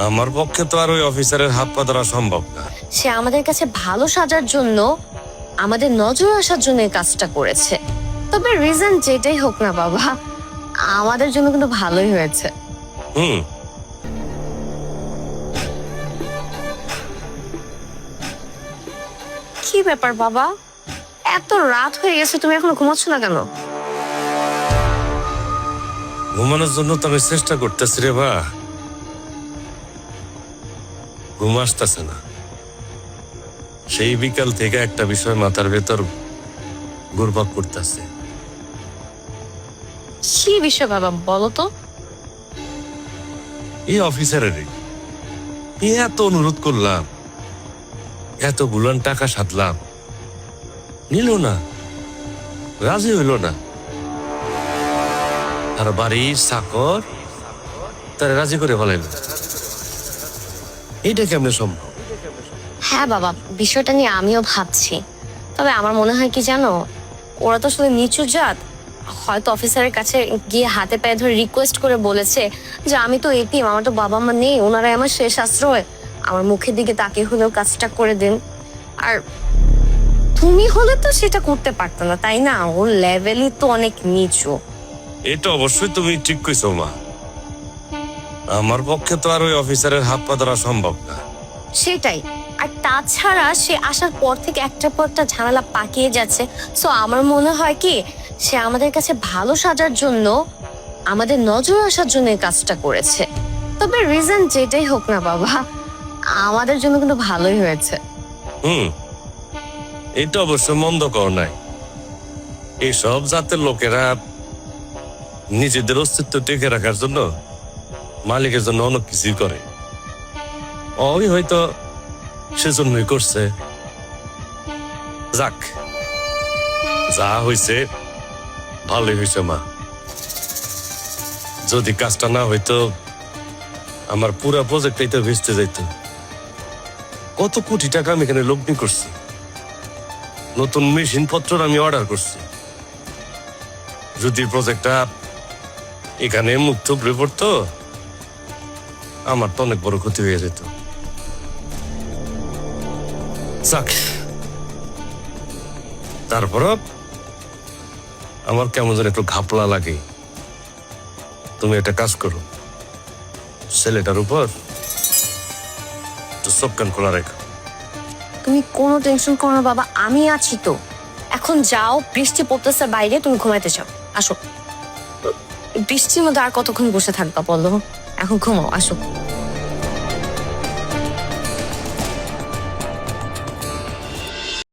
আমার পক্ষে তো আর ওই অফিসারের হাত পা ধরা সম্ভব না। সে আমাদের কাছে ভালো সাজার জন্য, আমাদের নজর আসার জন্য এই কাজটা করেছে। তবে রিজন যেটাই হোক না বাবা, আমাদের জন্য কিন্তু ভালোই হয়েছে। কি ব্যাপার বাবা, এত রাত হয়ে গেছে, তুমি এখনো ঘুমাচ্ছ না কেন? ঘুমানোর জন্য তো আমি চেষ্টা করতেছি রে বা, ঘুম আসতেছে না। সেই বিকাল থেকে একটা বিষয় মাথার ভেতর ঘুরপাক করতেছে। কি বিষয় বাবা, বলো তো। এই অফিসারের এত অনুরোধ করলাম, এত গুলান টাকা সাধলাম, নিল না, রাজি হইল না। আর বাড়ির চাকর তারা রাজি করে বলেন, এইটা কেমনে সম্ভব? হ্যাঁ বাবা, বিষয়টা নিয়ে আমিও ভাবছি। তবে আমার মনে হয় কি জানো, ওরা তো আসলে নিচু জাত। হয়তো অফিসারের কাছে গিয়ে হাতে পায়ে ধরে রিকোয়েস্ট করে বলেছে যে আমি তো এতিম, আমার তো বাবা মা নেই, ওনারাই আমার শেষ আশ্রয়, আমার মুখের দিকে তাকিয়ে হলেও কাজটা করে দেন। আর তুমি হলে তো সেটা করতে পারতো না, তাই না? ওর লেভেলই তো অনেক নিচু। এটা অবশ্যই তুমি ঠিক কইছো মা। আমার পক্ষে তো আর ওই অফিসারের হাত পা ধরা সম্ভব না। সেটাই। আর তাছাড়া সে আসার পর থেকে একটার পর একটা ঝামেলা পাকিয়ে যাচ্ছে। সো আমার মনে হয় কি, সে আমাদের কাছে ভালো সাজার জন্য, আমাদের নজর আসার জন্য এই কাজটা করেছে। তবে রিজন যেটাই হোক না বাবা, আমাদের জন্য কিন্তু ভালোই হয়েছে। এটা অবশ্য মন্দ কর নাই। এইসব জাতের লোকেরা নিজেদের অস্তিত্ব টিকে রাখার জন্য মালিকের জন্য অনেক কিছুই করে। ওই হয়তো সেজন্যই করছে। যাক, যা হয়েছে ভালোই হয়েছে মা। যদি কাজটা না হইতো, আমার পুরা প্রজেক্টটাই তো ভেস্তে যাইত। কত কোটি টাকা আমি এখানে লগ্নি করছি, নতুন মেশিন পত্র আমি অর্ডার করছি। যদি প্রজেক্টটা এখানে মুখ থুবড়ে পড়তো, আমার তো অনেক বড় ক্ষতি হয়ে যেত। যাক, তারপরও আমার কেমন যেন একটু ঘাপলা লাগে। তুমি একটা কাজ করো, ছেলেটার উপর একটু চোখ কান খোলা রেখো। তুমি কোনো টেনশন করো না বাবা, আমি আছি তো। এখন যাও, বৃষ্টি পড়তেছে বাইরে, তুমি ঘুমাইতে যাও। আসো। বৃষ্টির মধ্যে আর কতক্ষণ বসে থাকবা বলো? এখন ঘুমাও, আসো।